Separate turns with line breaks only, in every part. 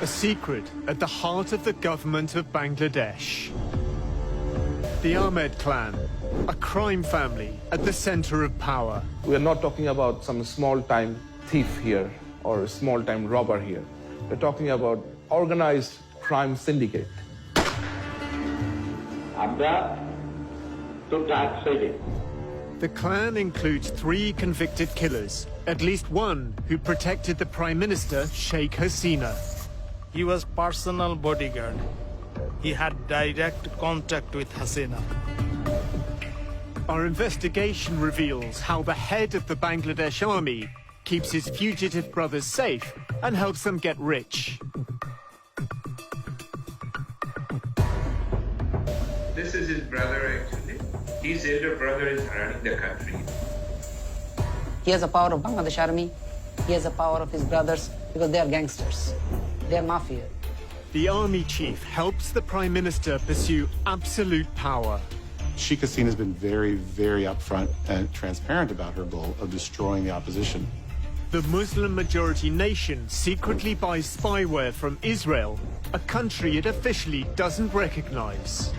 secret at the heart of the government of Bangladesh. The Ahmed clan, a crime family at the center of power.
We are not talking about some small-time thief here or a small-time robber here. We're talking about organized crime syndicate.
The clan includes 3 convicted killers, at least one who protected the Prime Minister, Sheikh Hasina.
He was personal bodyguard. He had direct contact with Hasina.
Our investigation reveals how the head of the Bangladesh army keeps his fugitive brothers safe and helps them get rich.
This is his brother actually. His elder brother is running the country.
He has the power of Bangladesh army. He has the power of his brothers because they are gangsters. They are mafia.
The army chief helps the Prime Minister pursue absolute power.
Sheikh Hasina has been very, very upfront and transparent about her goal of destroying the opposition.
The Muslim-majority nation secretly buys spyware from Israel, a country it officially doesn't recognize.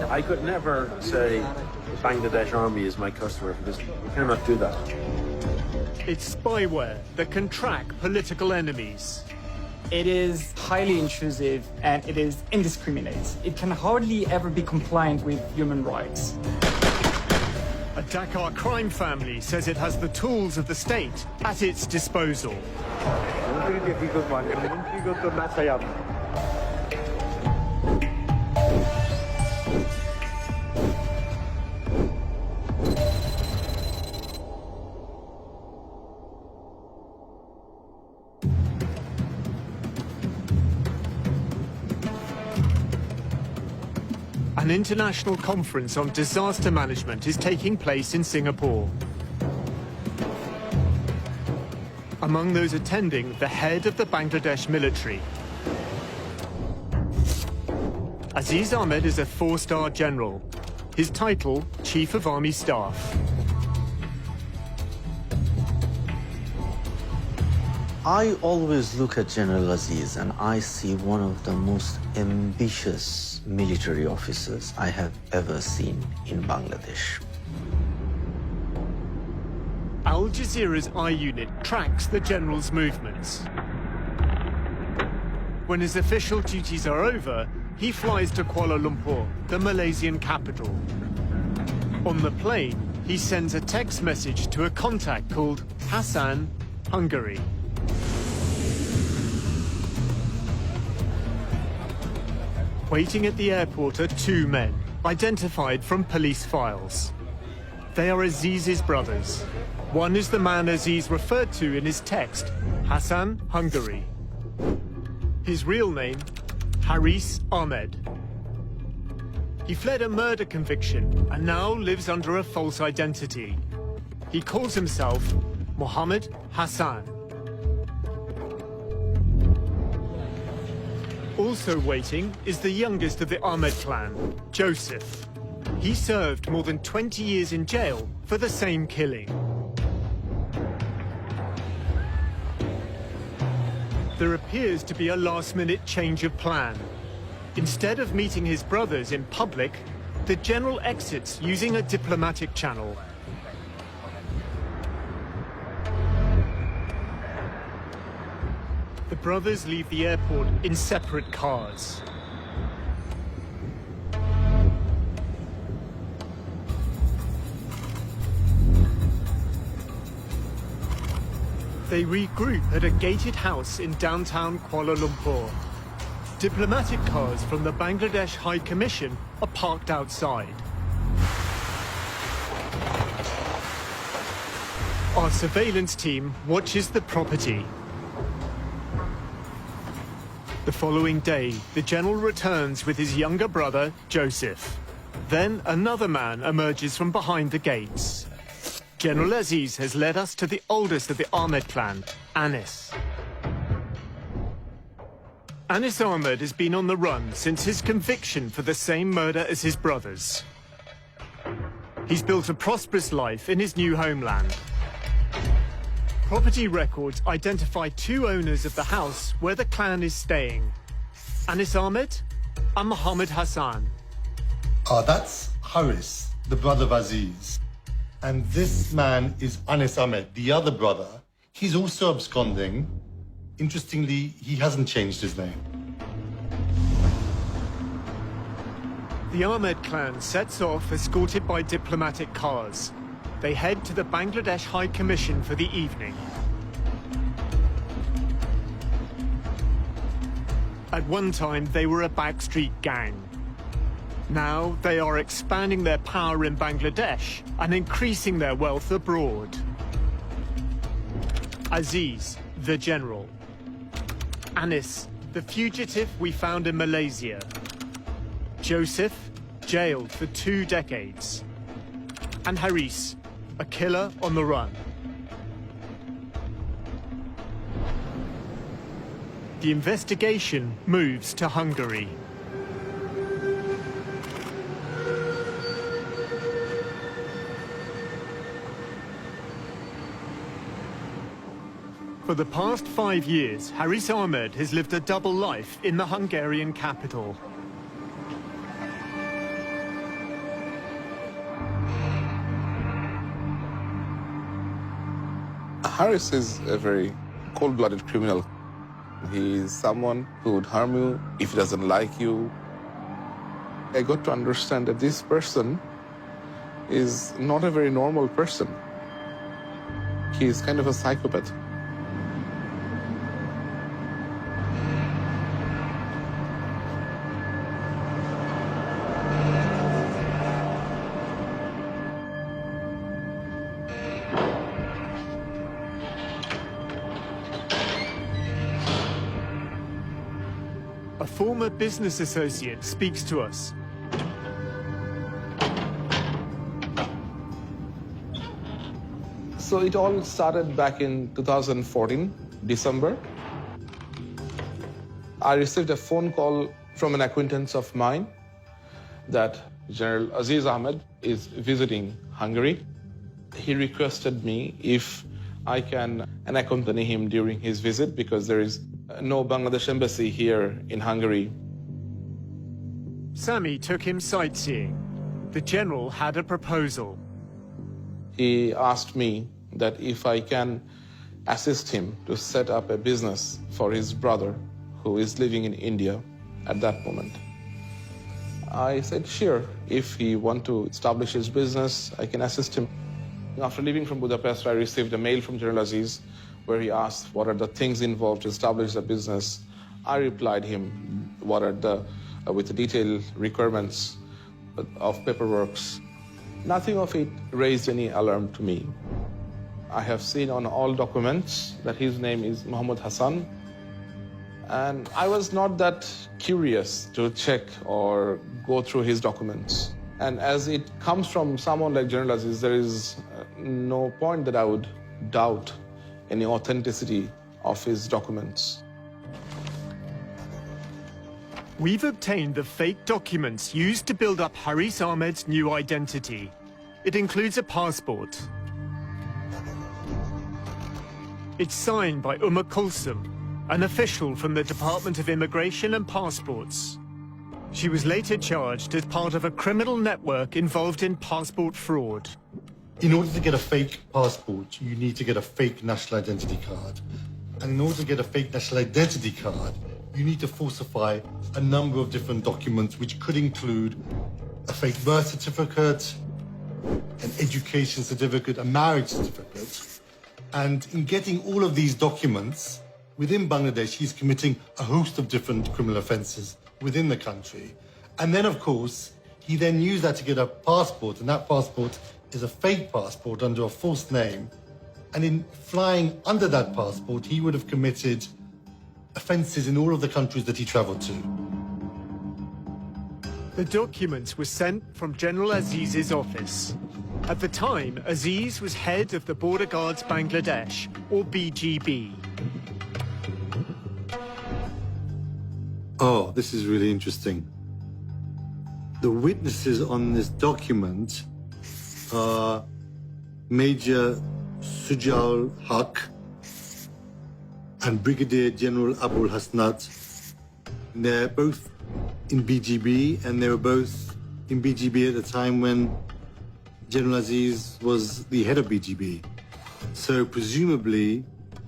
I could never say the Bangladesh army is my customer because we cannot do that.
It's spyware that can track political enemies.
It is highly intrusive and it is indiscriminate. It can hardly ever be compliant with human rights.
A Dakar crime family says it has the tools of the state at its disposal. An international conference on disaster management is taking place in Singapore. Among those attending, the head of the Bangladesh military. Aziz Ahmed is a 4-star general. His title, Chief of Army Staff.
I always look at General Aziz and I see one of the most ambitious military officers I have ever seen in Bangladesh.
Al Jazeera's I-Unit tracks the general's movements. When his official duties are over, he flies to Kuala Lumpur, the Malaysian capital. On the plane, he sends a text message to a contact called Hassan, Hungary. Waiting at the airport are 2 men, identified from police files. They are Aziz's brothers. One is the man Aziz referred to in his text, Hassan, Hungary. His real name, Haris Ahmed. He fled a murder conviction and now lives under a false identity. He calls himself Mohammed Hassan. Also waiting is the youngest of the Ahmed clan, Joseph. He served more than 20 years in jail for the same killing. There appears to be a last-minute change of plan. Instead of meeting his brothers in public, the general exits using a diplomatic channel. The brothers leave the airport in separate cars. They regroup at a gated house in downtown Kuala Lumpur. Diplomatic cars from the Bangladesh High Commission are parked outside. Our surveillance team watches the property. The following day, the general returns with his younger brother, Joseph. Then another man emerges from behind the gates. General Aziz has led us to the oldest of the Ahmed clan, Anis. Anis Ahmed has been on the run since his conviction for the same murder as his brothers. He's built a prosperous life in his new homeland. Property records identify two owners of the house where the clan is staying. Anis Ahmed and Mohammed Hassan.
That's Haris, the brother of Aziz. And this man is Anis Ahmed, the other brother. He's also absconding. Interestingly, he hasn't changed his name.
The Ahmed clan sets off escorted by diplomatic cars. They head to the Bangladesh High Commission for the evening. At one time, they were a backstreet gang. Now, they are expanding their power in Bangladesh and increasing their wealth abroad. Aziz, the general. Anis, the fugitive we found in Malaysia. Joseph, jailed for 2 decades. And Haris, a killer on the run. The investigation moves to Hungary. For the past 5 years, Haris Ahmed has lived a double life in the Hungarian capital.
Haris is a very cold-blooded criminal. He is someone who would harm you if he doesn't like you. I got to understand that this person is not a very normal person. He is kind of a psychopath.
A former business associate speaks to us.
So it all started back in 2014, December. I received a phone call from an acquaintance of mine that General Aziz Ahmed is visiting Hungary. He requested me if I can accompany him during his visit because there is no Bangladesh embassy here in Hungary.
Sami took him sightseeing. The general had a proposal.
He asked me that if I can assist him to set up a business for his brother who is living in India at that moment. I said, sure, if he wants to establish his business, I can assist him. After leaving from Budapest, I received a mail from General Aziz where he asked what are the things involved to establish the business. I replied him what are with the detailed requirements of paperworks. Nothing of it raised any alarm to me. I have seen on all documents that his name is Mohammed Hassan, and I was not that curious to check or go through his documents. And as it comes from someone like General Aziz, there is no point that I would doubt any authenticity of his documents.
We've obtained the fake documents used to build up Haris Ahmed's new identity. It includes a passport. It's signed by Umar Kulsum, an official from the Department of Immigration and Passports. She was later charged as part of a criminal network involved in passport fraud.
In order to get a fake passport, you need to get a fake national identity card. And in order to get a fake national identity card, you need to falsify a number of different documents, which could include a fake birth certificate, an education certificate, a marriage certificate. And in getting all of these documents, within Bangladesh, he's committing a host of different criminal offenses within the country. And then, of course, he then used that to get a passport, and that passport is a fake passport under a false name. And in flying under that passport, he would have committed offenses in all of the countries that he traveled to.
The documents were sent from General Aziz's office. At the time, Aziz was head of the Border Guards Bangladesh, or BGB.
Oh, this is really interesting. The witnesses on this document are Major Sujal Haq, and Brigadier General Abul Hasnat. They're both in BGB, and they were both in BGB at the time when General Aziz was the head of BGB. So presumably,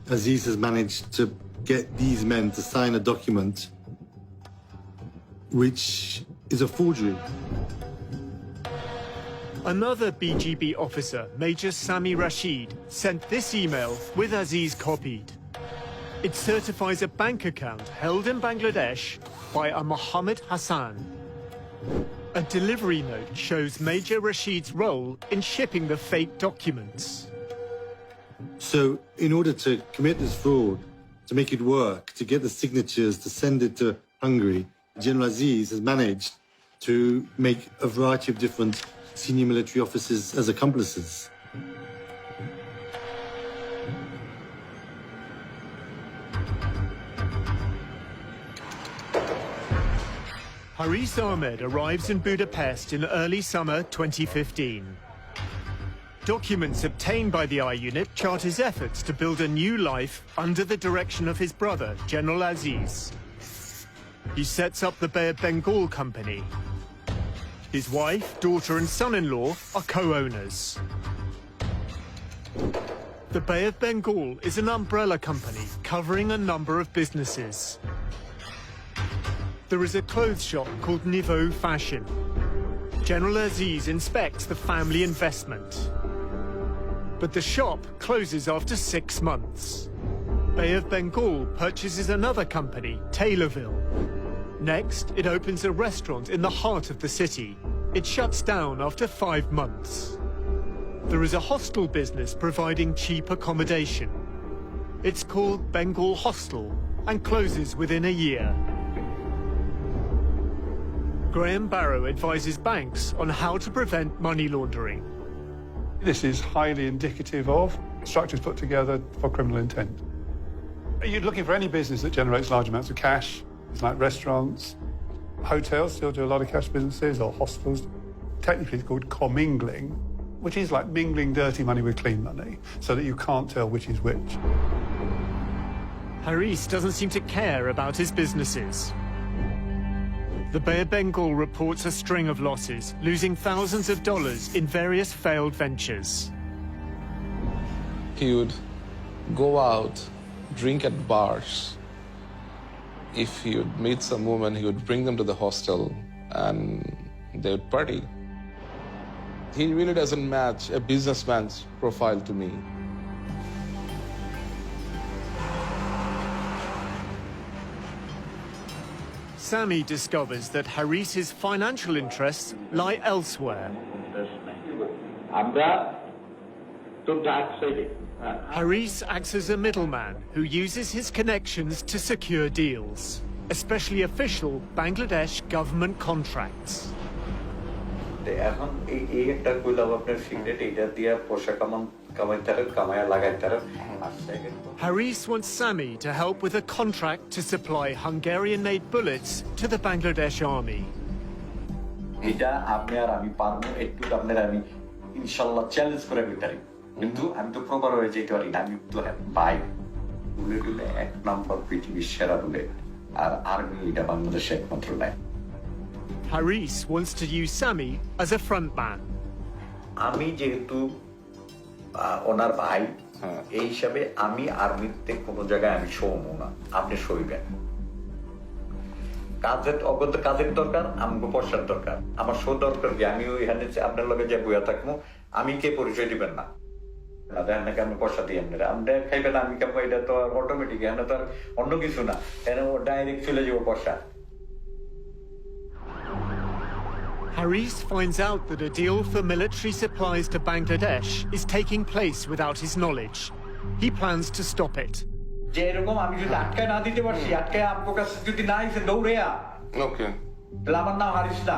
Aziz has managed to get these men to sign a document which is a forgery.
Another BGB officer, Major Sami Rashid, sent this email with Aziz copied. It certifies a bank account held in Bangladesh by a Mohammed Hassan. A delivery note shows Major Rashid's role in shipping the fake documents.
So in order to commit this fraud, to make it work, to get the signatures, to send it to Hungary, General Aziz has managed to make a variety of different senior military officers as accomplices.
Haris Ahmed arrives in Budapest in early summer 2015. Documents obtained by the I Unit chart his efforts to build a new life under the direction of his brother, General Aziz. He sets up the Bay of Bengal Company. His wife, daughter and son-in-law are co-owners. The Bay of Bengal is an umbrella company covering a number of businesses. There is a clothes shop called Niveau Fashion. General Aziz inspects the family investment. But the shop closes after 6 months. Bay of Bengal purchases another company, Taylorville. Next, it opens a restaurant in the heart of the city. It shuts down after 5 months. There is a hostel business providing cheap accommodation. It's called Bengal Hostel and closes within a year. Graham Barrow advises banks on how to prevent money laundering.
This is highly indicative of structures put together for criminal intent. You're looking for any business that generates large amounts of cash. It's like restaurants, hotels still do a lot of cash businesses, or hostels. Technically it's called commingling, which is like mingling dirty money with clean money, so that you can't tell which is which.
Haris doesn't seem to care about his businesses. The Bay of Bengal reports a string of losses, losing thousands of dollars in various failed ventures.
He would go out, drink at bars. If he would meet some woman, he would bring them to the hostel and they would party. He really doesn't match a businessman's profile to me.
Sami discovers that Haris's financial interests lie elsewhere. Haris acts as a middleman who uses his connections to secure deals, especially official Bangladesh government contracts. Haris wants Sami to help with a contract to supply Hungarian-made bullets to the Bangladesh army. Haris wants to use Sami as a frontman.
আমি যেহেতু ওনার ভাই এই হিসাবে আমি আর্মিতে কোনো জায়গায় আমি শোবো না, আপনি শোইবেন। কাজের দরকার, আমাকে পয়সার দরকার, আমার শো দরকার কি আমি ওইখানে আপনার লগে যে বইয়া থাকবো, আমি কে পরিচয় দিবেন না, দেখেন নাকি আমি পয়সা দিই আপনারা, আমরা খাইবেন আমি কেমন, এটা তো অটোমেটিক, এখানে তো আর অন্য কিছু না, এখানে ডাইরেক্ট চলে যাবো পয়সা।
Haris finds out that a deal for military supplies to Bangladesh is taking place without his knowledge. He plans to stop it.
যে এরকম আমি যদি আটকায় না দিতে পারছি, আটকায় আপনার কাছে যদি না এসে দৌড়ে
ওকে,
তাহলে আমার নাম হারিস না।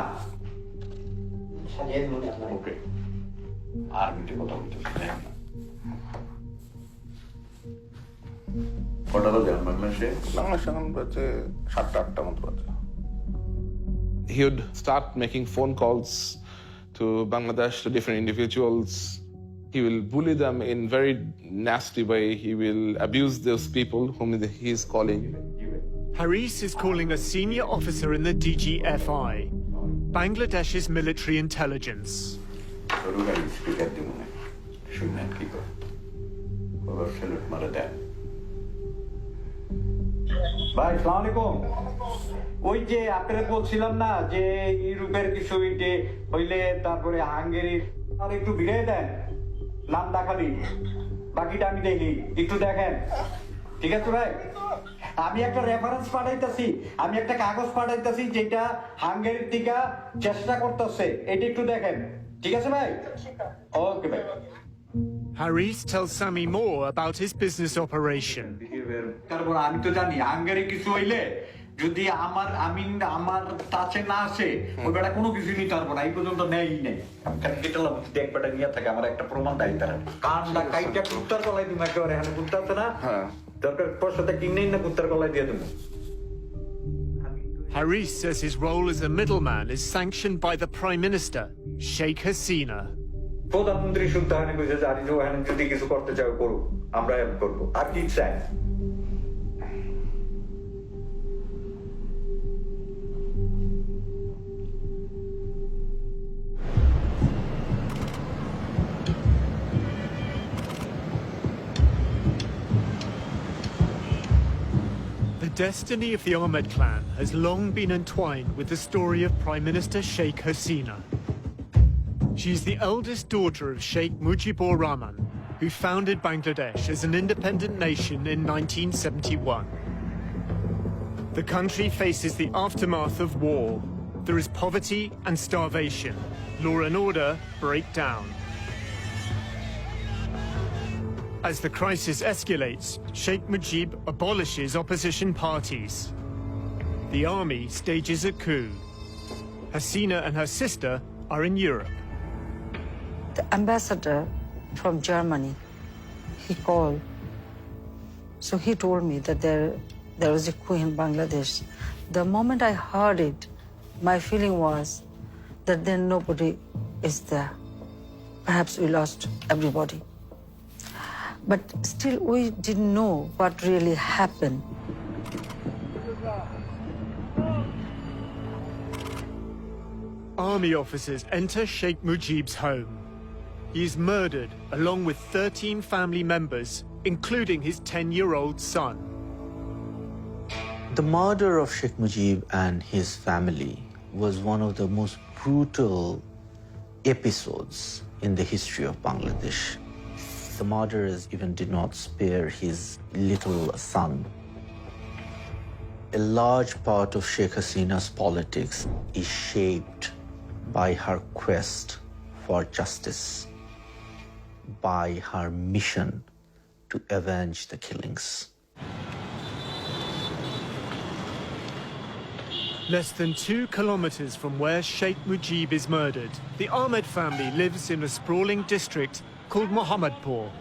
ওকে, আর মিটে কথা বলতে কটা বাজে বাংলাদেশে?
বাংলাদেশে এখন বাজে 7টা-8টা মতো বাজে। He would start making phone calls to Bangladesh, to different individuals, He will bully them in very nasty way. He will abuse those people whom he is calling.
Haris is calling a senior officer in the DGFI, Bangladesh's military intelligence.
ভাই আসসালামু আলাইকুম ওই যে আপনারা বলছিলাম না যে ইউরোপের কিছু ইটে হইলে তারপরে হাঙ্গেরির আর একটু ভিড়ে দেন নাম দেখালি বাকিটা আমি দেখি একটু দেখেন ঠিক আছে ভাই আমি একটা রেফারেন্স পাঠাইতেছি আমি একটা কাগজ পাঠাইতেছি যেটা হাঙ্গেরির থেকে চেষ্টা করতেছে এটা একটু দেখেন ঠিক আছে ভাই ওকে ভাই
Haris tells Sami more about his business operation.
তারপর আমি তো জানি হাঙ্গেরি কিছু হইলে যদি আমার কাছে না আসে ওই বেটা কোনো কিছু নিতে পারবো না এই পর্যন্ত নেই নেই কেটেলাম দেখ বেটা নিয়ে থাকে আমার একটা প্রমাণ দেয় তারা কানটা কাইটা কুত্তার গলায় দিম একেবারে এখানে কুত্তা আছে না দরকার পয়সাটা কিনেই না কুত্তার গলায় দিয়ে দেবো
Haris says his role as a middleman is sanctioned by the Prime Minister, Sheikh Hasina.
প্রধানমন্ত্রী সুলতানি কইছে জানি যে ওখানে যদি কিছু করতে চাও করো আমরা হেল্প করবো আর কি চাই
The destiny of the Ahmed clan has long been entwined with the story of Prime Minister Sheikh Hasina. She is the eldest daughter of Sheikh Mujibur Rahman, who founded Bangladesh as an independent nation in 1971. The country faces the aftermath of war. There is poverty and starvation. Law and order break down. As the crisis escalates, Sheikh Mujib abolishes opposition parties. The army stages a coup. Hasina and her sister are in Europe.
The ambassador from Germany, he called. So he told me that there was a coup in Bangladesh. The moment I heard it, my feeling was that then nobody is there. Perhaps we lost everybody. But still, we didn't know what really happened.
Army officers enter Sheikh Mujib's home. He is murdered along with 13 family members, including his 10-year-old son.
The murder of Sheikh Mujib and his family was one of the most brutal episodes in the history of Bangladesh. The murderers even did not spare his little son. A large part of Sheikh Hasina's politics is shaped by her quest for justice, by her mission to avenge the killings.
Less than 2 kilometers from where Sheikh Mujib is murdered, the Ahmed family lives in a sprawling district called Mohammadpur.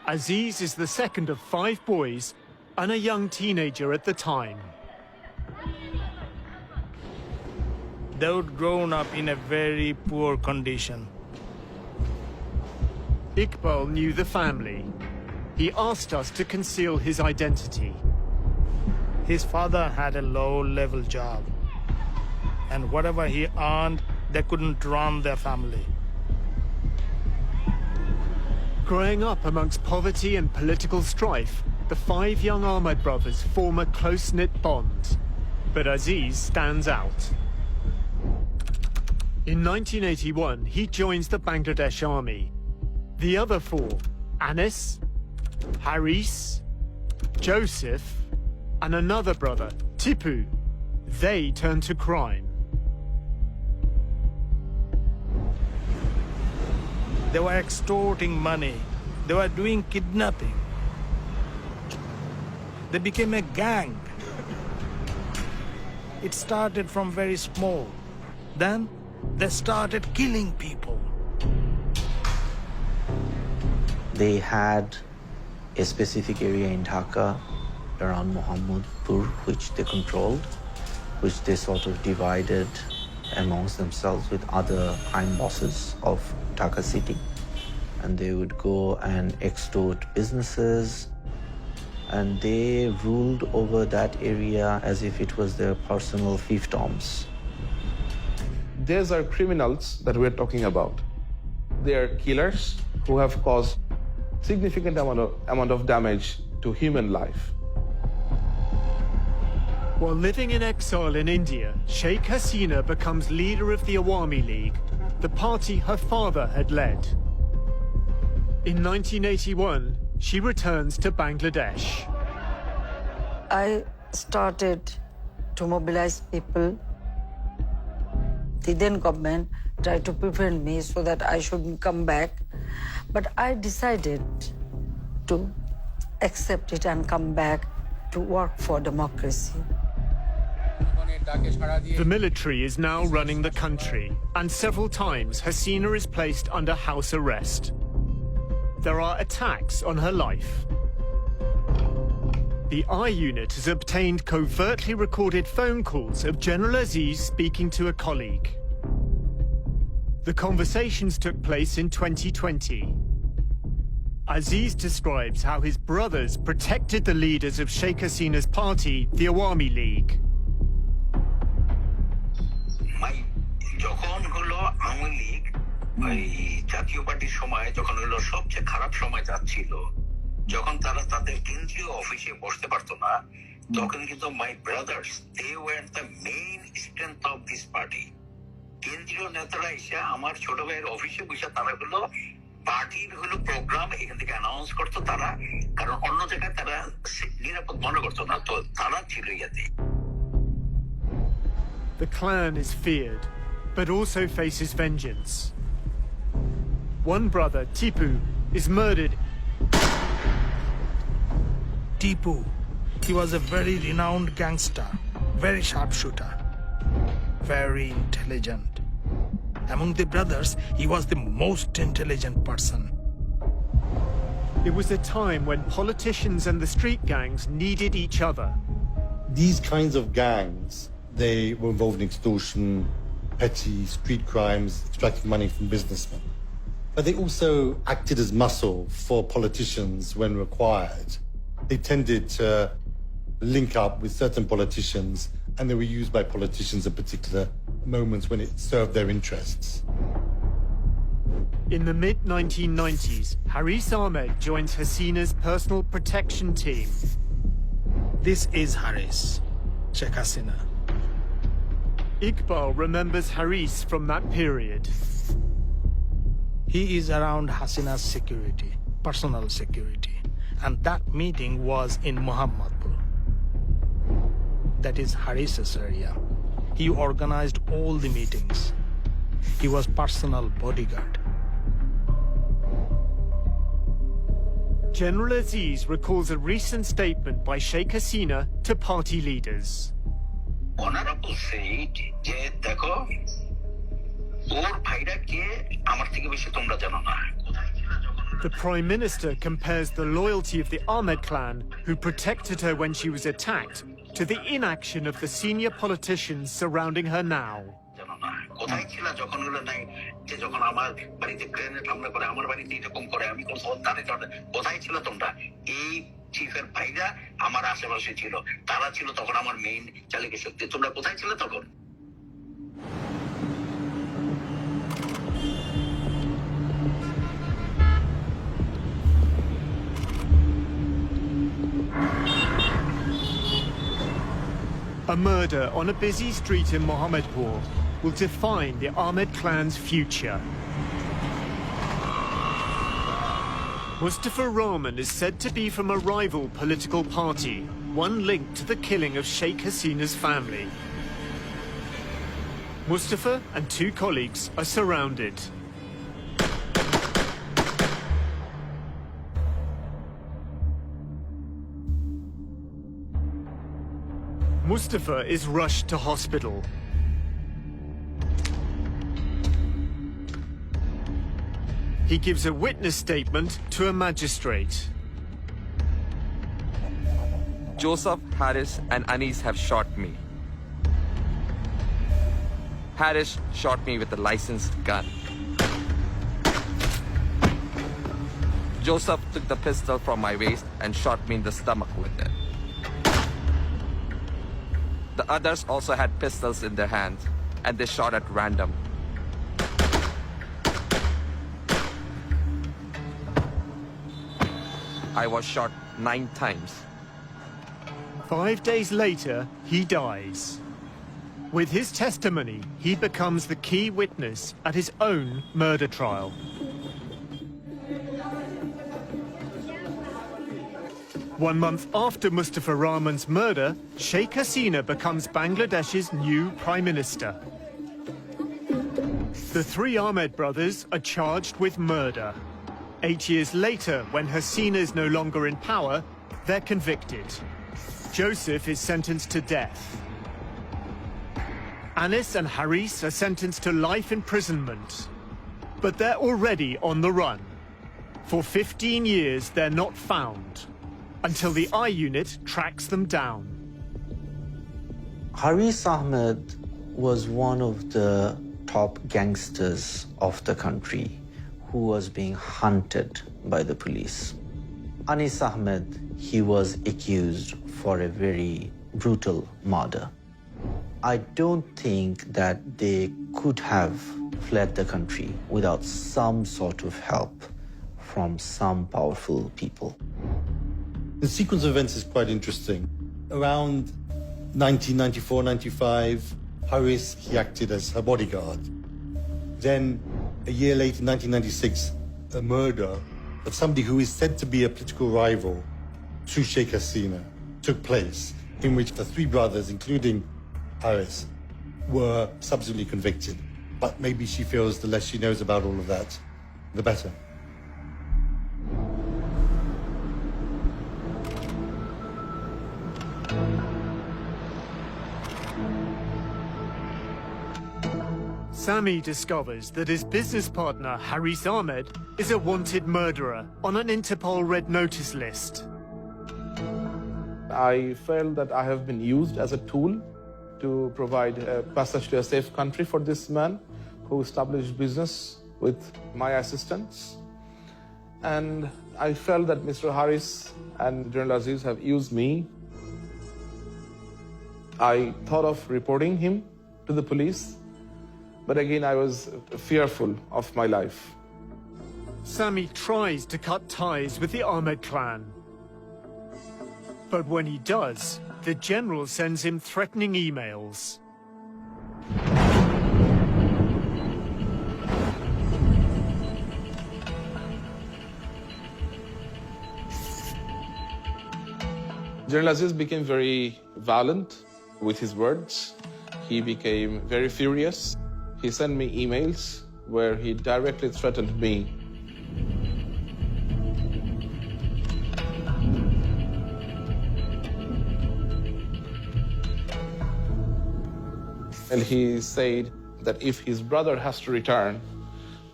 Aziz is the second of 5 boys and a young teenager at the time.
They would grown up in a very poor condition.
Iqbal knew the family. He asked us to conceal his identity.
His father had a low-level job, and whatever he earned, they couldn't run their family.
Growing up amongst poverty and political strife, the 5 young Ahmed brothers form a close-knit bond. But Aziz stands out. In 1981, he joins the Bangladesh army. The other 4, Anis, Haris, Joseph, and another brother, Tipu, they turn to crime.
They were extorting money. They were doing kidnapping. They became a gang. It started from very small. Then they started killing people.
They had a specific area in Dhaka around Mohammadpur which they controlled, which they sort of divided amongst themselves with other crime bosses of Dhaka city. And they would go and extort businesses, and they ruled over that area as if it was their personal fiefdoms.
These are criminals that we're talking about. They are killers who have caused significant amount of damage to human life.
While living in exile in India, Sheikh Hasina becomes leader of the Awami League, the party her father had led. In 1981, she returns to Bangladesh.
I started to mobilize people. The then government tried to prevent me so that I shouldn't come back. But I decided to accept it and come back to work for democracy.
The military is now running the country, and several times Hasina is placed under house arrest. There are attacks on her life. The I Unit has obtained covertly recorded phone calls of General Aziz speaking to a colleague. The conversations took place in 2020. Aziz describes how his brothers protected the leaders of Sheikh Hasina's party, the Awami League.
যখন হলো আওয়ামী লীগ ওই জাতীয় পার্টির সময় যখন হলো সবচেয়ে খারাপ সময় যাচ্ছিল, যখন তারা তাদের কেন্দ্রীয় অফিসে বসতে পারতো না, তখন কিন্তু my brothers they were the main strength of this party. কেন্দ্রীয় নেতারা এসে আমার ছোট ভাইয়ের অফিসে বসে তারা হলো পার্টির হলো প্রোগ্রাম এখান থেকে অ্যানাউন্স করতো তারা, কারণ অন্য জায়গায় তারা নিরাপদ মনে করতো না, তো তারা ছিল ইয়াতে।
The clan is feared, but also faces vengeance. One brother, Tipu, is murdered.
Tipu, he was a very renowned gangster, very sharpshooter, very intelligent. Among the brothers, he was the most intelligent person.
It was a time when politicians and the street gangs needed each other.
These kinds of gangs, they were involved in extortion, petty street crimes, extracting money from businessmen. But they also acted as muscle for politicians when required. They tended to link up with certain politicians, and they were used by politicians at particular moments when it served their interests.
In the mid-1990s, Haris Ahmed joins Hasina's personal protection team.
This is Haris, Sheikh Hasina.
Iqbal remembers Haris from that period.
He is around Hasina's security, personal security. And that meeting was in Muhammadpur. That is Haris's area. He organized all the meetings. He was personal bodyguard.
General Aziz recalls a recent statement by Sheikh Hasina to party leaders.
Honorable said, যে দেখো ওর ভাইরা কে আমার থেকে বেশি তোমরা জানো না।
The Prime Minister compares the loyalty of the Ahmed clan, who protected her when she was attacked, to the inaction of the senior politicians surrounding her now.
কোথায় ছিল যখন হলো নাই যে যখন আমার বাড়িতে গ্রেনেড হামলা করে, আমার বাড়িতে এরকম করে, আমি কোন কোথায় ছিল তোমরা? এই চিফের ভাইরা আমার আশেপাশে ছিল, তারা ছিল তখন আমার মেইন চালিকা শক্তি। তোমরা কোথায় ছিল তখন?
A murder on a busy street in Mohammedpur will define the Ahmed clan's future. Mustafa Rahman is said to be from a rival political party, one linked to the killing of Sheikh Hasina's family. Mustafa and two colleagues are surrounded. Mustafa is rushed to hospital. He gives a witness statement to a magistrate.
Joseph, Haris, and Anis have shot me. Harish shot me with a licensed gun. Joseph took the pistol from my waist and shot me in the stomach with it. The others also had pistols in their hands, and they shot at random. I was shot 9 times.
5 days later, he dies. With his testimony, he becomes the key witness at his own murder trial. One month after Mustafa Rahman's murder, Sheikh Hasina becomes Bangladesh's new Prime Minister. The 3 Ahmed brothers are charged with murder. 8 years later, when Hasina is no longer in power, they're convicted. Joseph is sentenced to death. Anis and Haris are sentenced to life imprisonment. But they're already on the run. For 15 years, they're not found, until the I Unit tracks them down.
Haris Ahmed was one of the top gangsters of the country who was being hunted by the police. Anis Ahmed, he was accused for a very brutal murder. I don't think that they could have fled the country without some sort of help from some powerful people.
The sequence of events is quite interesting. Around 1994-95, Haris, he acted as her bodyguard. Then, a year later, 1996, a murder of somebody who is said to be a political rival to Sheikh Hasina took place, in which the 3 brothers, including Haris, were subsequently convicted. But maybe she feels the less she knows about all of that, the better.
Sami discovers that his business partner, Haris Ahmed, is a wanted murderer on an Interpol Red Notice list.
I felt that I have been used as a tool to provide a passage to a safe country for this man who established business with my assistance. And I felt that Mr. Haris and General Aziz have used me. I thought of reporting him to the police, but again, I was fearful of my life.
Sami tries to cut ties with the Ahmed clan. But when he does, the general sends him threatening emails.
General Aziz became very violent with his words. He became very furious. He sent me emails where he directly threatened me. And he said that if his brother has to return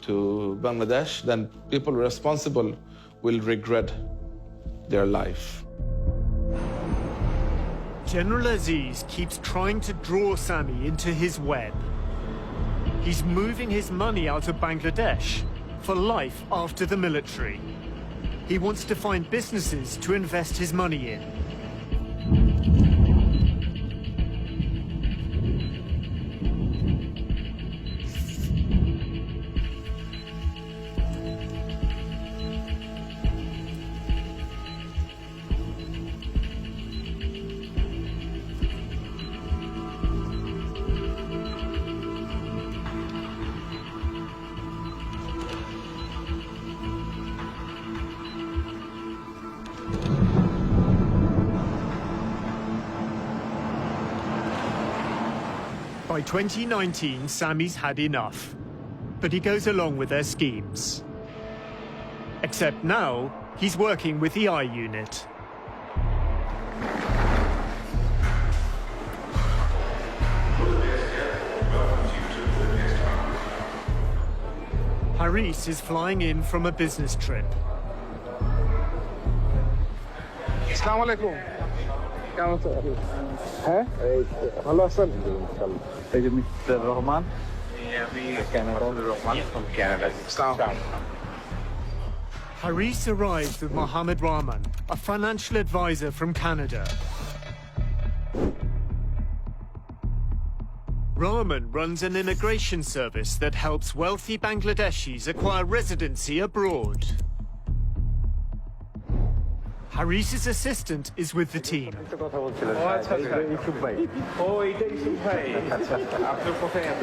to Bangladesh, then people responsible will regret their life.
General Aziz keeps trying to draw Sami into his web. He's moving his money out of Bangladesh for life after the military. He wants to find businesses to invest his money in. By 2019, Sami's had enough, but he goes along with their schemes. Except now, he's working with the I Unit. Haris is flying in from a business trip.
Assalamu alaikum.
হ্যাঁ ভালো আছেন এই যে mister Rahman আমি Rahman from Canada.
Haris arrives with Mohammed Rahman, a financial advisor from Canada. Rahman runs an immigration service that helps wealthy Bangladeshis acquire residency abroad. Haris's assistant is with the team.
কথা বলছিলেন ইউসুফ ভাই ও এইটা ইউসুফ ভাই আচ্ছা আপনার কোথায় এত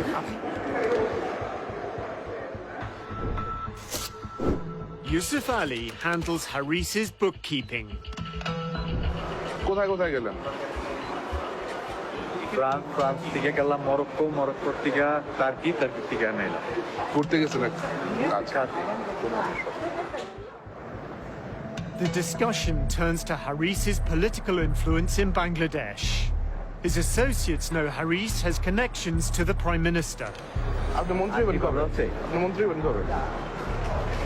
Yusuf Ali handles Haris's bookkeeping.
কোথায় কোথায় গেলেন?
ফ্রান্স থেকে গেলাম মরক্কো থেকে টার্কি থেকে নাইলাম
ঘুরতে গেছিলেন? আচ্ছা
The discussion turns to Haris's political influence in Bangladesh. His associates know Haris has connections to the Prime Minister.
আপনি মন্ত্রী হবেন কবে? আপনি মন্ত্রী হবেন কবে?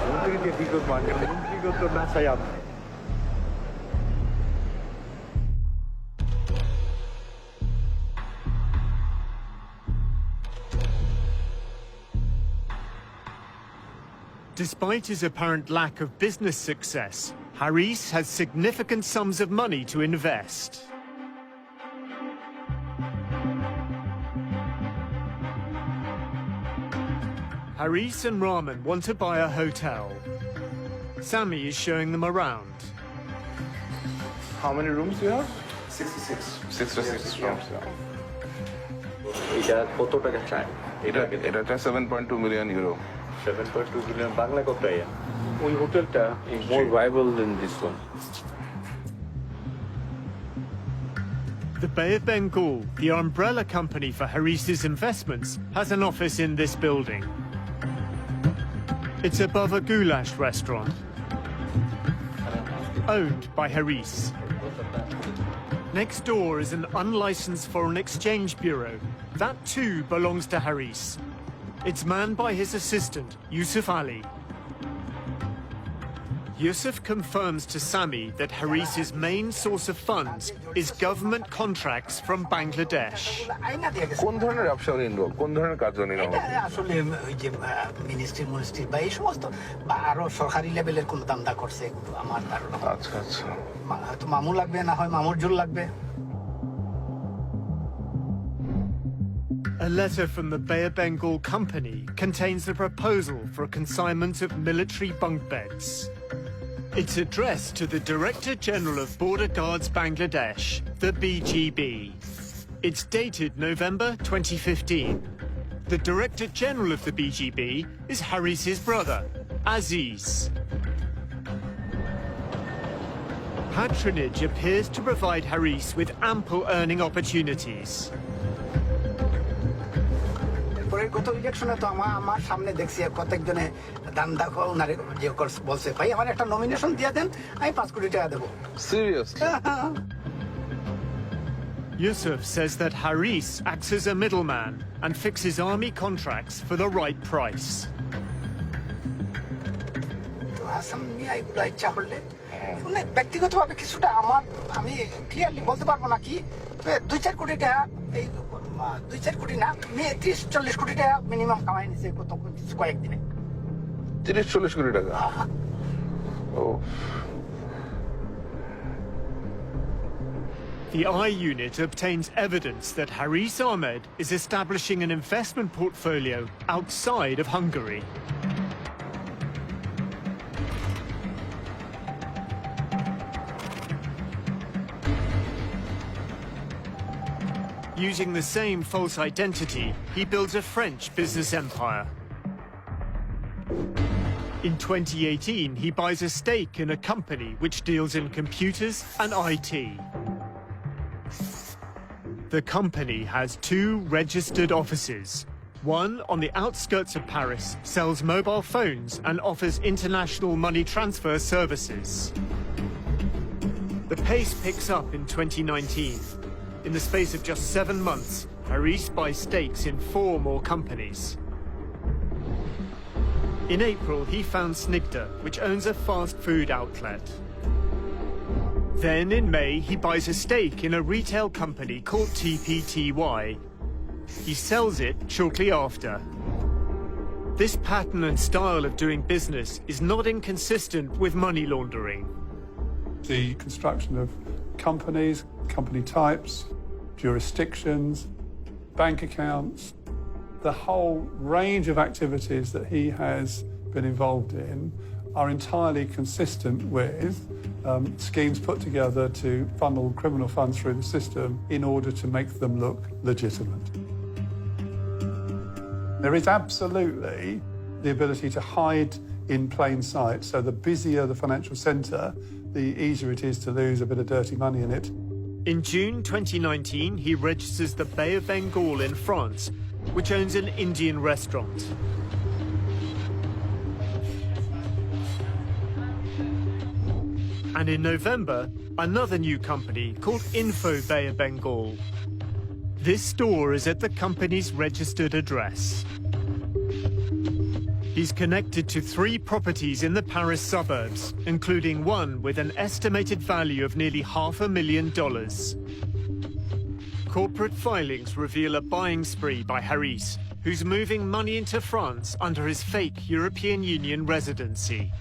মন্ত্রীকে কি করবো মন্ত্রীকে তো না চাই আপনি
Despite his apparent lack of business success, Haris has significant sums of money to invest. Haris and Rahman want to buy a hotel. Sami is showing them around.
How many rooms do you have?
66
66 rooms.
এটা কত টাকা চাই
এটা 7.2 million euro.
7.2 billion Bangla কত টাকা ওই হোটেলটা is more viable than this one.
The Bay of Bengal, the umbrella company for Haris's investments, has an office in this building. It's above a goulash restaurant, owned by Haris. Next door is an unlicensed foreign exchange bureau. That too belongs to Haris. It's manned by his assistant, Yusuf Ali. Yusuf confirms to Sami that Haris's main source of funds is government contracts from Bangladesh.
কোন ধরনের ব্যবসা involve? কোন ধরনের কাজ involve?
আসলে ওই যে ministry বা এই সমস্ত বা আরো সরকারি লেভেলের কোন দামদা করছে আমার ধারণা।
আচ্ছা আচ্ছা
হয়তো মামু লাগবে না হয় মামুর জুল লাগবে।
A letter from the Bay of Bengal company contains the proposal for a consignment of military bunk beds. It's addressed to the Director General of Border Guards Bangladesh, the BGB. It's dated November 2015. The Director General of the BGB is Haris's brother, Aziz. Patronage appears to provide Haris with ample earning opportunities.
গত ইলেকশনে তো আমার সামনে দেখছি কতজনে দান দেখো ওনারে যে বলছে ভাই আমার একটা নমিনেশন দিয়ে দেন আমি 5 কোটি টাকা দেবো
Seriously?
Yusuf says that Haris acts as a middleman and fixes army contracts for the right price.
তো আসাম নিয়ে এগুলো ইচ্ছা করলে ব্যক্তিগতভাবে কিছুটা আমি ক্লিয়ারলি বলতে পারবো না কি 2-4 কোটি টাকা এই 2-4 কোটি না 30-40 কোটি টাকা মিনিমাম কামাই নিছে কয়েকদিনে
30-40 কোটি টাকা Oh.
The I Unit obtains evidence that Haris Ahmed is establishing an investment portfolio outside of Hungary. Using the same false identity, he builds a French business empire. In 2018, he buys a stake in a company which deals in computers and IT. The company has 2 registered offices. One on the outskirts of Paris sells mobile phones and offers international money transfer services. The pace picks up in 2019. In the space of just 7 months, Haris buys stakes in 4 more companies. In April, he found Snigdha, which owns a fast food outlet. Then in May, he buys a stake in a retail company called TPTY. He sells it shortly after. This pattern and style of doing business is not inconsistent with money laundering.
The construction of companies, company types, jurisdictions, bank accounts, the whole range of activities that he has been involved in are entirely consistent with schemes put together to funnel criminal funds through the system in order to make them look legitimate. There is absolutely the ability to hide in plain sight, so the busier the financial centre, the easier it is to lose a bit of dirty money in it.
In June 2019, he registers the Bay of Bengal in France, which owns an Indian restaurant. And in November, another new company called Info Bay of Bengal. This store is at the company's registered address. He's connected to 3 properties in the Paris suburbs, including one with an estimated value of nearly $500,000. Corporate filings reveal a buying spree by Haris, who's moving money into France under his fake European Union residency.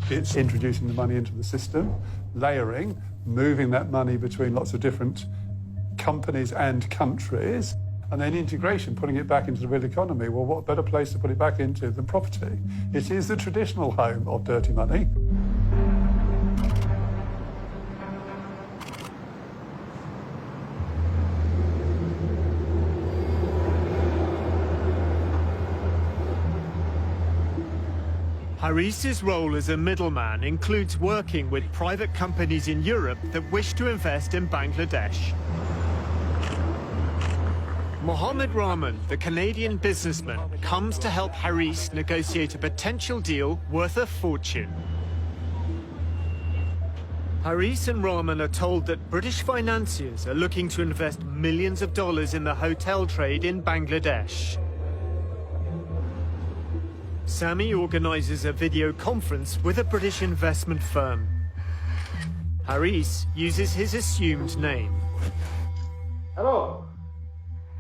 It's introducing the money into the system, layering, moving that money between lots of different companies and countries, and then integration, putting it back into the real economy. Well, what better place to put it back into than property? It is the traditional home of dirty money.
Haris's role as a middleman includes working with private companies in Europe that wish to invest in Bangladesh. Mohammed Rahman, the Canadian businessman, comes to help Haris negotiate a potential deal worth a fortune. Haris and Rahman are told that British financiers are looking to invest millions of dollars in the hotel trade in Bangladesh. Sami organizes a video conference with a British investment firm. Haris uses his assumed name.
Hello.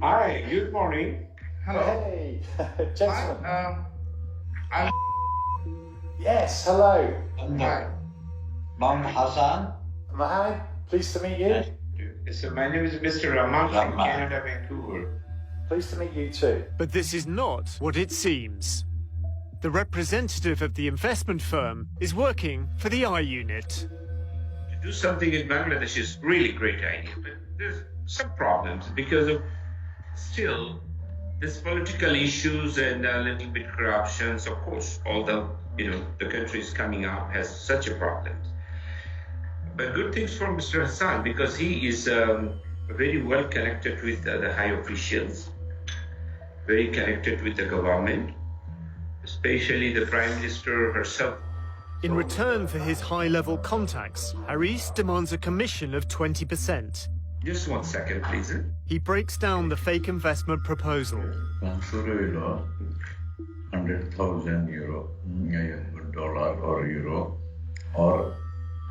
Hi, good morning. Hello.
Hey, gentlemen.
I'm
Yes, hello.
Hi.
I'm Hassan. Mohammed, pleased to meet you.
So my name is Mr. Rahman from Canada, Vancouver.
Pleased to meet you too.
But this is not what it seems. The representative of the investment firm is working for the I Unit.
To do something in Bangladesh is really great idea, but there's some problems because of still there's political issues and a little bit corruption. So of course, although the country is coming up has such a problem. But good things for Mr. Hassan because he is very well connected with the high officials, very connected with the government, especially the Prime Minister herself.
In return for his high-level contacts, Haris demands a commission of 20%.
Just 1 second, please.
He breaks down the fake investment proposal.
100,000 euro, dollar or euro, or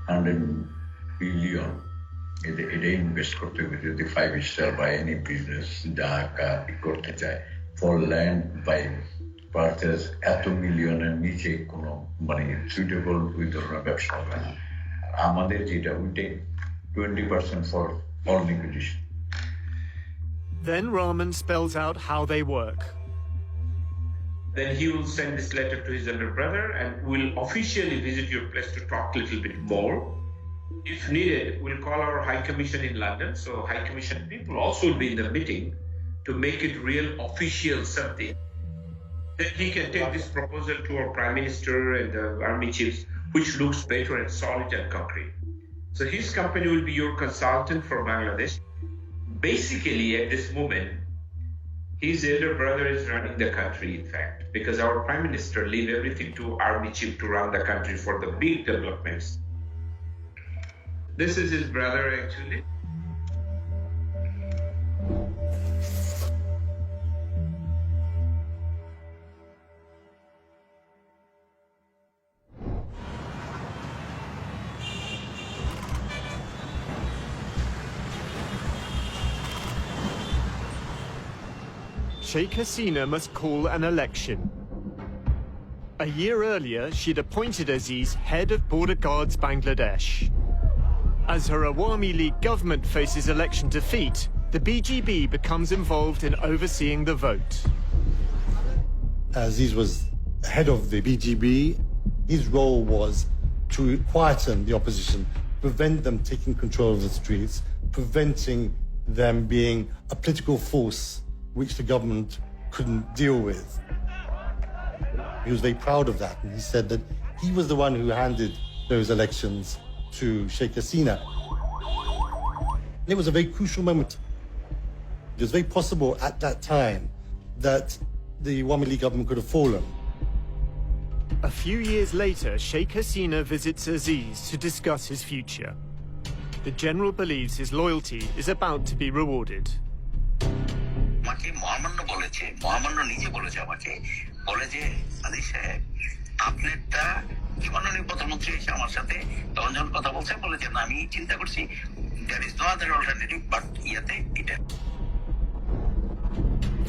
100 billion. It invest korte hobe the 5-star by any business jaka korte chai for land by purchase eto million এর নিচে কোনো মানে suitable ওই ধরনের ব্যবসা হবে না আমাদের যেটা we take 20% for all liquidation.
Then Rahman spells out how they work.
Then he will send this letter to his elder brother and will officially visit your place to talk a little bit more. If needed, we'll call our High Commission in London. So High Commission people also will be in the meeting to make it real official something. Then he can take this proposal to our Prime Minister and the army chiefs, which looks better and solid and concrete. So his company will be your consultant for Bangladesh. Basically, at this moment, his elder brother is running the country, in fact, because our Prime Minister leave everything to army chief to run the country for the big developments. This is his brother, actually.
Sheikh Hasina must call an election. A year earlier, she'd appointed Aziz head of Border Guards Bangladesh. As her Awami League government faces election defeat, the BGB becomes involved in overseeing the vote.
Aziz was head of the BGB. His role was to quieten the opposition, prevent them taking control of the streets, preventing them being a political force which the government couldn't deal with. He was very proud of that, and he said that he was the one who handed those elections to Sheikh Hasina. And it was a very crucial moment. It was very possible at that time that the Awami League government could have fallen.
A few years later, Sheikh Hasina visits Aziz to discuss his future. The general believes his loyalty is about to be rewarded.
আমাকে মহামান্য বলেছে, মহামান্য নিজে বলেছে আমাকে, বলে যে আলী সাহেব আপনারটা কি মাননীয় প্রধানমন্ত্রী এসে আমার সাথে তখন যখন কথা বলছে বলে যে না আমি চিন্তা করছি there is no other alternative but ইয়াতে এটা.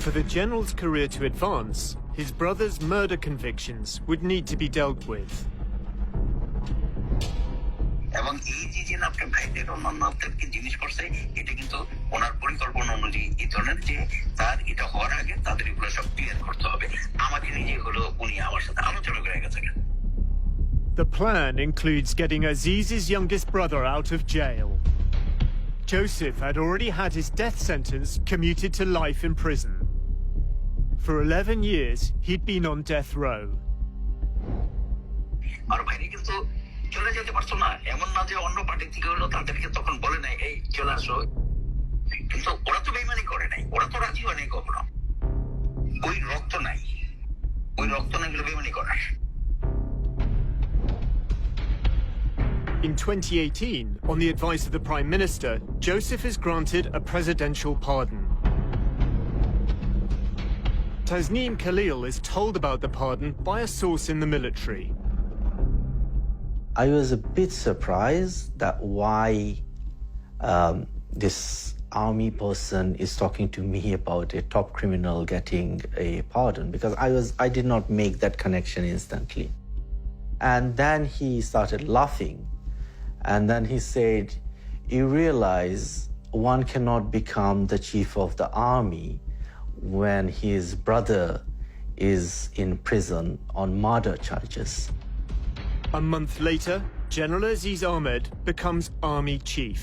For the general's career to advance, his brother's murder convictions would need to be dealt with.
এবং এই যে আপনার ভাইদের অন্যান্য জিনিস করছে এটা কিন্তু ওনার পরিকল্পনা অনুযায়ী এই ধরনের যে তার এটা হওয়ার আগে তাদের এগুলো সব ক্লিয়ার করতে হবে আমাকে নিজে হলো উনি আমার সাথে আলোচনা করে গেছেন.
The plan includes getting Aziz's youngest brother out of jail. Joseph had already had his death sentence commuted to life in prison. For 11 years, he'd been on death row.
আর ভাইরে কিন্তু চলে যেতে পারতো না, এমন না যে অন্য পার্টি থেকে হলো তাদেরকে তখন বলে নাই এই চলে আসো, কিন্তু ওরা তো বেইমানি করে নাই, ওরা তো রাজি হয় নাই কখনো. ওই রক্ত নাই গুলো বেইমানি করে.
In 2018, on the advice of the Prime Minister, Joseph is granted a presidential pardon. Tasneem Khalil is told about the pardon by a source in the military.
I was a bit surprised that why this army person is talking to me about a top criminal getting a pardon, because I did not make that connection instantly. And then he started laughing. And then he said, you realize one cannot become the chief of the army when his brother is in prison on murder charges.
A month later, General Aziz Ahmed becomes army chief.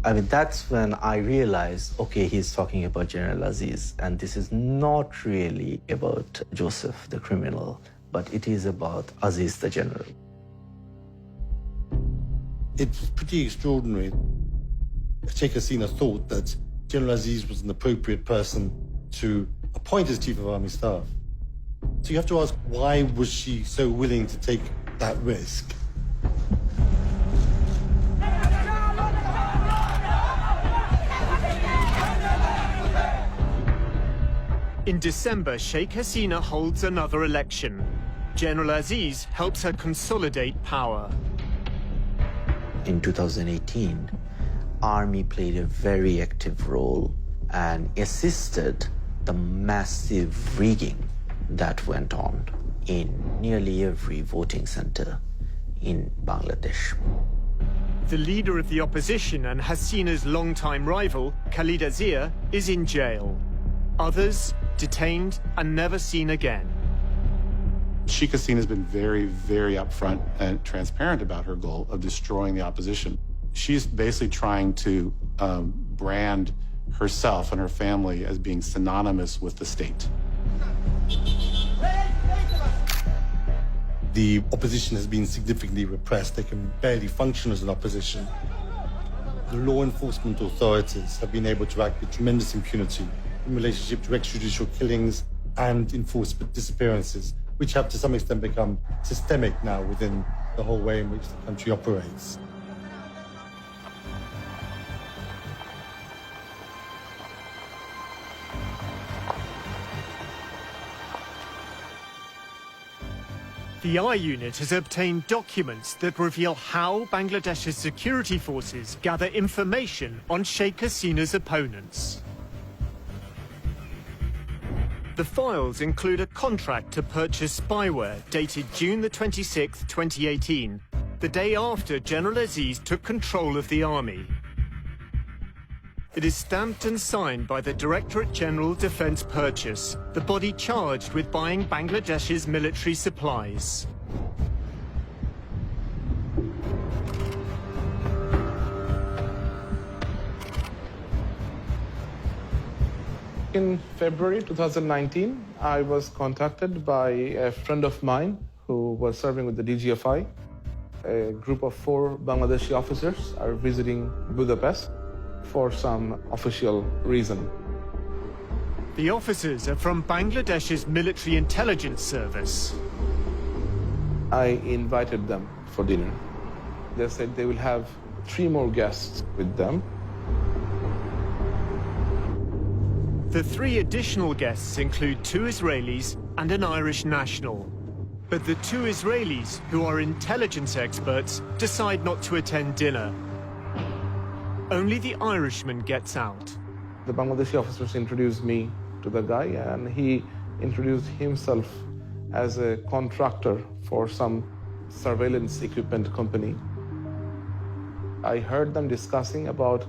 I mean, that's when I realized, okay, he's talking about General Aziz, and this is not really about Joseph, the criminal, but it is about Aziz, the general.
It's pretty extraordinary. Sheikh Hasina thought that General Aziz was an appropriate person to appoint as Chief of Army Staff. So you have to ask, why was she so willing to take that risk?
In December, Sheikh Hasina holds another election. General Aziz helps her consolidate power.
In 2018, Army played a very active role and assisted the massive rigging that went on in nearly every voting center in Bangladesh.
The leader of the opposition and Hasina's longtime rival, Khalida Zia, is in jail. Others detained and never seen again.
Sheikh Hasina has been very, very upfront and transparent about her goal of destroying the opposition. She's basically trying to brand herself and her family as being synonymous with the state.
The opposition has been significantly repressed. They can barely function as an opposition. The law enforcement authorities have been able to act with tremendous impunity in relationship to extrajudicial killings and enforced disappearances, which have to some extent become systemic now within the whole way in which the country operates.
The I Unit has obtained documents that reveal how Bangladesh's security forces gather information on Sheikh Hasina's opponents. The files include a contract to purchase spyware dated June the 26th, 2018, the day after General Aziz took control of the army. It is stamped and signed by the Directorate General Defence Purchase, the body charged with buying Bangladesh's military supplies.
In February 2019, I was contacted by a friend of mine who was serving with the DGFI. A group of 4 Bangladeshi officers are visiting Budapest for some official reason.
The officers are from Bangladesh's military intelligence service.
I invited them for dinner. They said they will have 3 more guests with them.
The 3 additional guests include 2 Israelis and an Irish national. But the 2 Israelis, who are intelligence experts, decide not to attend dinner. Only the Irishman gets out.
The Bangladeshi officers introduced me to the guy, and he introduced himself as a contractor for some surveillance equipment company. I heard them discussing about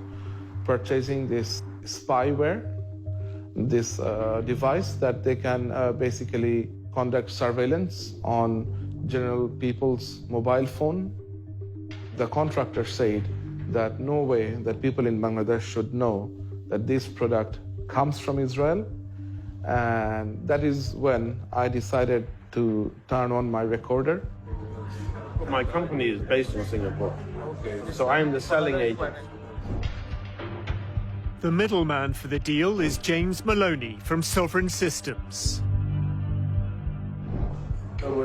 purchasing this spyware, this device that they can basically conduct surveillance on general people's mobile phone. The contractor said that no way that people in Bangladesh should know that this product comes from Israel. And that is when I decided to turn on my recorder.
My company is based in Singapore, so I am the selling agent.
The middleman for the deal is James Maloney from Sovereign Systems.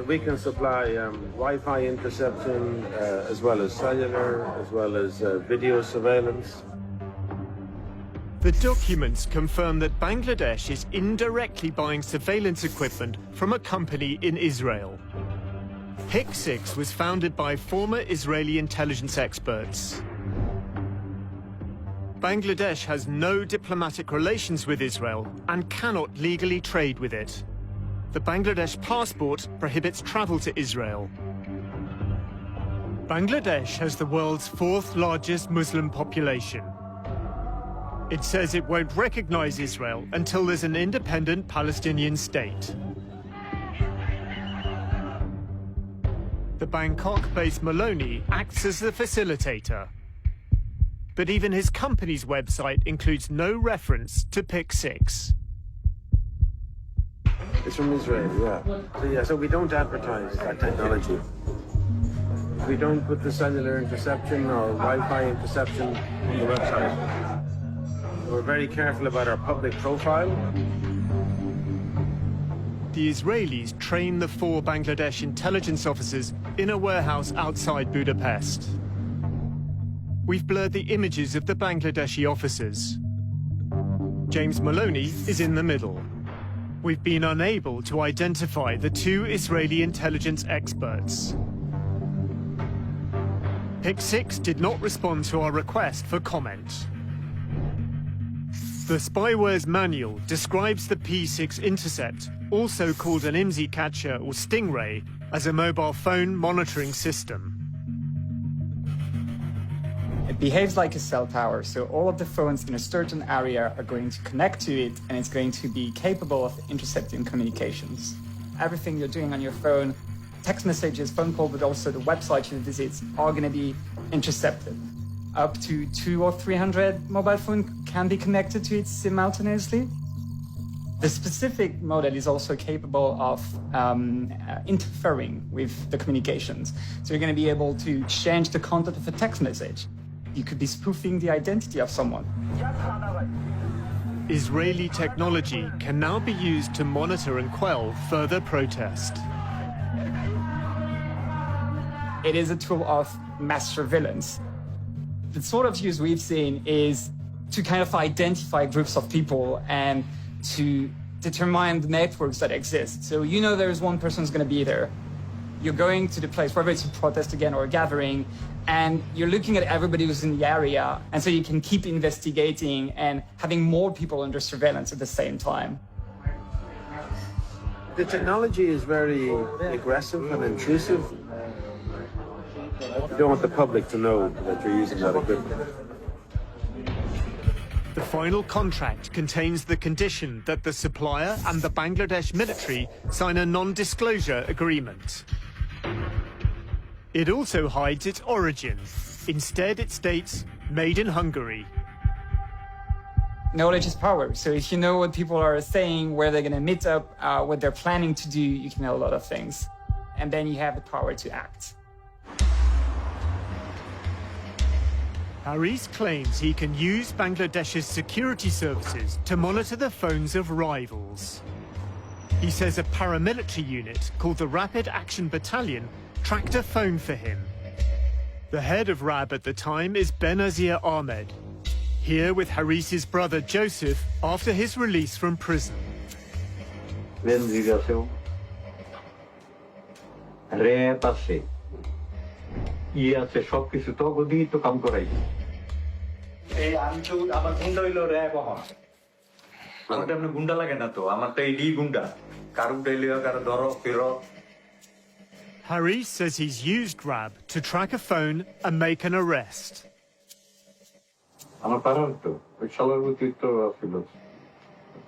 We can supply Wi-Fi interception, as well as cellular, as well as video surveillance.
The documents confirm that Bangladesh is indirectly buying surveillance equipment from a company in Israel. PIC6 was founded by former Israeli intelligence experts. Bangladesh has no diplomatic relations with Israel and cannot legally trade with it. The Bangladesh passport prohibits travel to Israel. Bangladesh has the world's 4th largest Muslim population. It says it won't recognize Israel until there's an independent Palestinian state. The Bangkok-based Maloney acts as the facilitator. But even his company's website includes no reference to PIC6.
It's from Israel, yeah. So we don't advertise that technology. We don't put the cellular interception or Wi-Fi interception on the website. We're very careful about our public profile.
The Israelis train the 4 Bangladesh intelligence officers in a warehouse outside Budapest. We've blurred the images of the Bangladeshi officers. James Maloney is in the middle. We've been unable to identify the 2 Israeli intelligence experts. PIC6 did not respond to our request for comment. The spyware's manual describes the P6 intercept, also called an IMSI catcher or Stingray, as a mobile phone monitoring system.
It behaves like a cell tower, so all of the phones in a certain area are going to connect to it, and it's going to be capable of intercepting communications. Everything you're doing on your phone, text messages, phone call, but also the website you visit, are going to be intercepted. Up to 200 or 300 mobile phones can be connected to it simultaneously. The specific model is also capable of interfering with the communications. So you're going to be able to change the content of a text message. You could be spoofing the identity of someone.
Israeli technology can now be used to monitor and quell further protest.
It is a tool of mass surveillance. The sort of use we've seen is to kind of identify groups of people and to determine the networks that exist. So you know there's one person who's going to be there. You're going to the place, whether it's a protest again or a gathering, and you're looking at everybody who's in the area, and so you can keep investigating and having more people under surveillance at the same time.
The technology is very aggressive and intrusive. You don't want the public to know that you're using that equipment.
The final contract contains the condition that the supplier and the Bangladesh military sign a non-disclosure agreement. It also hides its origin. Instead, it states, made in Hungary.
Knowledge is power. So if you know what people are saying, where they're going to meet up, what they're planning to do, you can know a lot of things. And then you have the power to act.
Haris claims he can use Bangladesh's security services to monitor the phones of rivals. He says a paramilitary unit called the Rapid Action Battalion tracked a phone for him. The head of RAB at the time is Benazir Ahmed, here with Haris's brother Joseph after his release from prison.
গুন্ডা লাগে না তো আমার তো এই গুন্ডা কারু ডেলিও কারো ধরো ফিরো
Haris says he's used RAB to track a phone and make an arrest.
আমার পারার তো ওই শালার প্রতি তো ছিল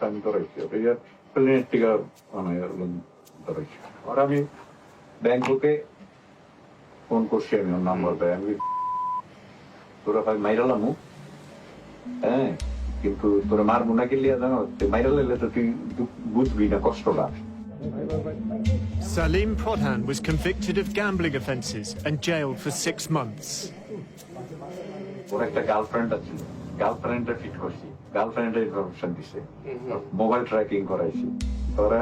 আমি ধরেছি ইয়ার প্লেনের টিকা ধরেছি আর আমি ব্যাংককে ফোন করছি আমি ওর নাম্বার দেয় আমি তোরা ভাই মাইরালামু হ্যাঁ কিন্তু তোরা মারবো না কি লিয়া জানো মাইরা লাইলে তো তুই বুঝবি না কষ্টটা
Salim Pradhan was convicted of gambling offences and jailed for 6 months.
ওর একটা গার্লফ্রেন্ড আছে গার্লফ্রেন্ডটা ফিট করছি গার্লফ্রেন্ডের ইনফরমেশন দিছে মোবাইল ট্র্যাকিং করাইছি তোরা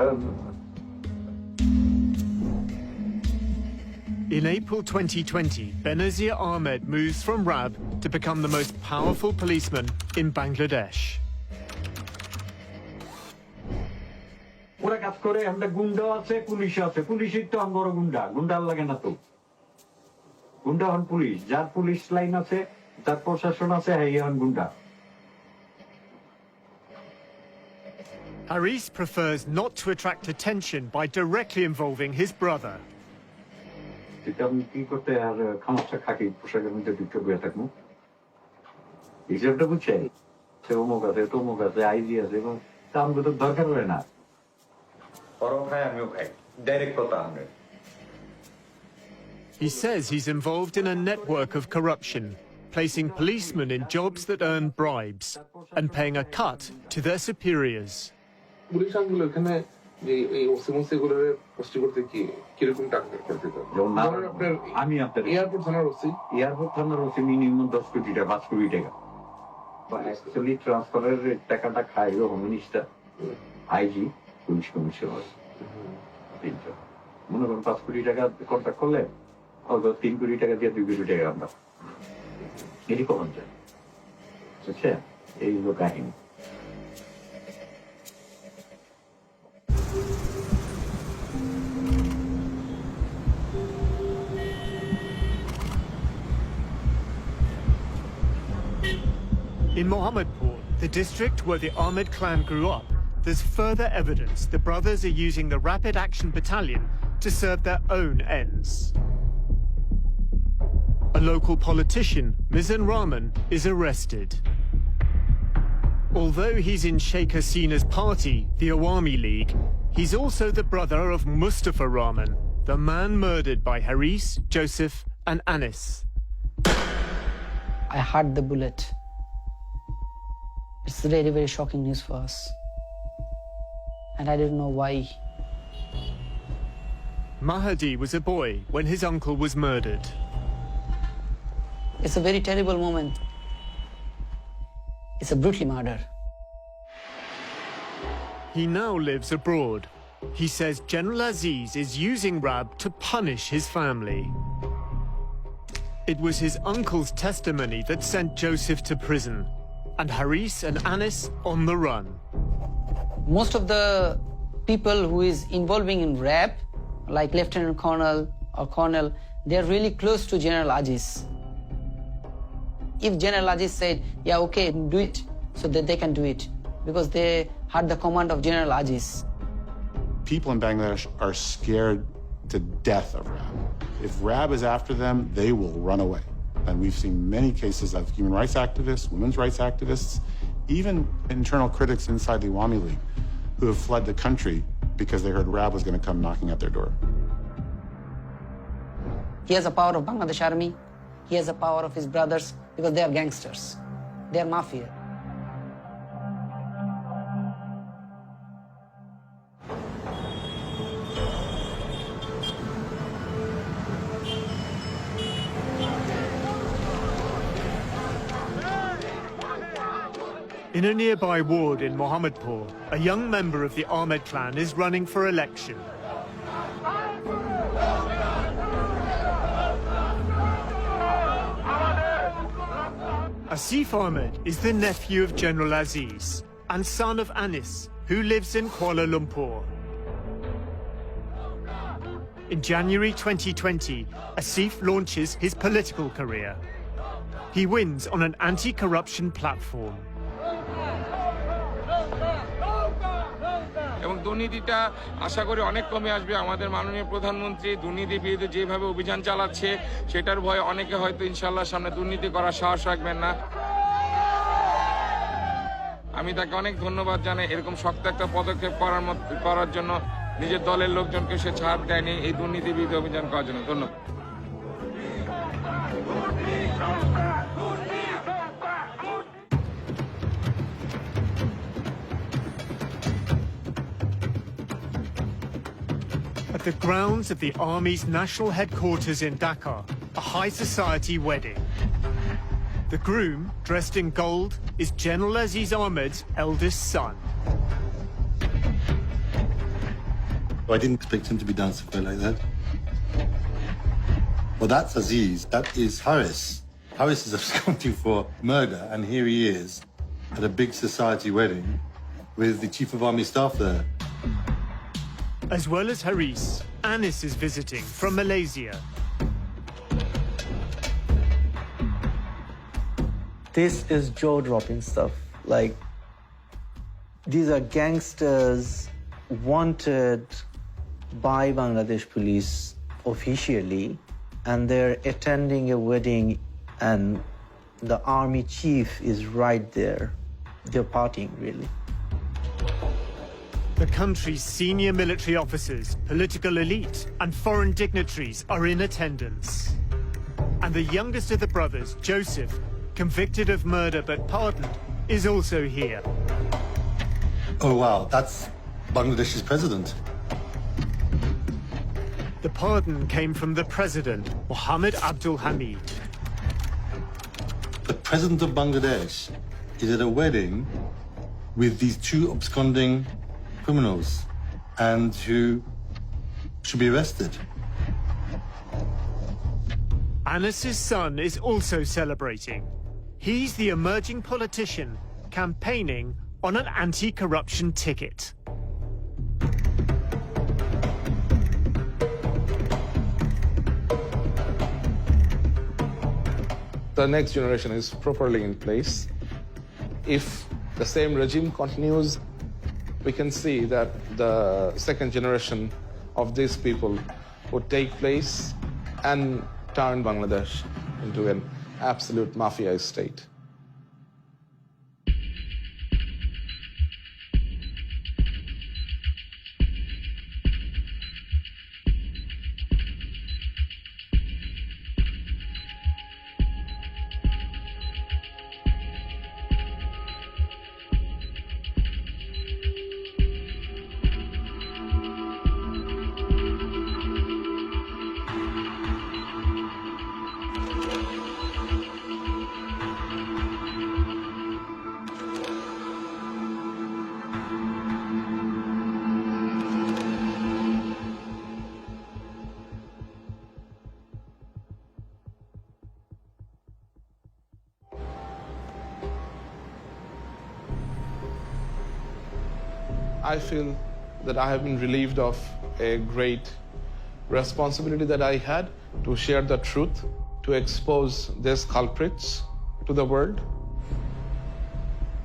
In April 2020, Benazir Ahmed moves from RAB to become the most powerful policeman in Bangladesh.
ওরা কাজ করে আমরা গুন্ডা আছে পুলিশ আছে পুলিশের তো বড় গুন্ডা গুন্ডার লাগে না তো গুন্ডা হন পুলিশ যার পুলিশ লাইন আছে যার প্রশাসন আছে হ্যাঁ হন গুন্ডা
Haris prefers not to attract attention by directly involving his brother.
আমি কি করতে আর খামাচ্ছা খাকি পোশাকের মধ্যে ঢুকে বয়ে থাকবো হিসাবটা বুঝছে সে অমুক আছে তমুক আছে আইজি আছে এবং আমাকে তো দরকার হয় না
He says he's involved in a network of corruption, placing policemen in jobs that earn bribes and paying a cut to their superiors.
আমি আপনার এয়ারপোর্ট থানার ওসি মিনিমাম 10 কোটি টাকা 5 কোটি টাকা অ্যাকচুয়ালি ট্রান্সফারের টাকাটা খাইলো home minister IG police commissioner মনে করেন 5 কোটি টাকা কন্ট্রাক্ট করলে হয়তো 3 কোটি টাকা দিয়ে 2 কোটি টাকা আমরা এটি কখন যায় বুঝছেন এই হলো কাহিনী
In Mohammadpur, the district where the Ahmed clan grew up, there's further evidence the brothers are using the Rapid Action Battalion to serve their own ends. A local politician, Mizan Rahman, is arrested. Although he's in Sheikh Hasina's party, the Awami League, he's also the brother of Mustafa Rahman, the man murdered by Haris, Joseph and Anis.
I heard the bullet. It's really very shocking news for us. And I didn't know why.
Mahadi was a boy when his uncle was murdered.
It's a very terrible moment. It's a brutal murder.
He now lives abroad. He says General Aziz is using RAB to punish his family. It was his uncle's testimony that sent Joseph to prison, and Haris and Anis on the run.
Most of the people who is involving in RAB, like Lieutenant Colonel or Colonel, they are really close to General Aziz. If General Aziz said, yeah, okay, do it, so that they can do it, because they had the command of General Aziz.
People in Bangladesh are scared to death of RAB. If RAB is after them, they will run away. And we've seen many cases of human rights activists, women's rights activists, even internal critics inside the Awami League who have fled the country because they heard RAB was going to come knocking at their door.
He has the power of Bangladesh army. He has the power of his brothers because they are gangsters. They are mafia.
In a nearby ward in Mohammadpur, a young member of the Ahmed clan is running for election. Asif Ahmed is the nephew of General Aziz and son of Anis, who lives in Kuala Lumpur. In January 2020, Asif launches his political career. He wins on an anti-corruption platform.
এবং দুর্নীতিটা আশা করি অনেক কমে আসবে। আমাদের মাননীয় প্রধানমন্ত্রী দুর্নীতির বিরুদ্ধে যেভাবে অভিযান চালাচ্ছে সেটার ভয়ে অনেকে হয়তো ইনশাআল্লাহ সামনে দুর্নীতি করার সাহস রাখবেন না। আমি তাকে অনেক ধন্যবাদ জানাই এরকম শক্ত একটা পদক্ষেপ করার জন্য। নিজের দলের লোকজনকে সে ছাড় দেয়নি এই দুর্নীতি বিরুদ্ধে অভিযান করার জন্য। ধন্যবাদ।
At the grounds of the Army's national headquarters in Dhaka, a high society wedding. The groom, dressed in gold, is General Aziz Ahmed's eldest son.
I didn't expect him to be dancing quite like that. Well, that's Aziz. That is Harris. Harris is absconding for murder, and here he is at a big society wedding with the Chief of Army Staff there.
As well as Haris, Anis is visiting from Malaysia.
This is jaw-dropping stuff. Like, these are gangsters wanted by Bangladesh police officially, and they're attending a wedding, and the army chief is right there. They're partying, really.
The country's senior military officers, political elite, and foreign dignitaries are in attendance. And the youngest of the brothers, Joseph, convicted of murder but pardoned, is also here.
Oh, wow, that's Bangladesh's president.
The pardon came from the president, Mohammed Abdul Hamid.
The president of Bangladesh is at a wedding with these two absconding criminals and who should be arrested.
Anis's son is also celebrating. He's the emerging politician campaigning on an anti-corruption ticket.
The next generation is properly in place. If the same regime continues, we can see that the second generation of these people would take place and turn Bangladesh into an absolute mafia state. I feel that I have been relieved of a great responsibility that I had to share the truth, to expose these culprits to the world.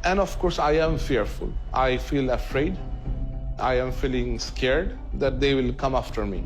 And of course, I am fearful. I feel afraid. I am feeling scared that they will come after me.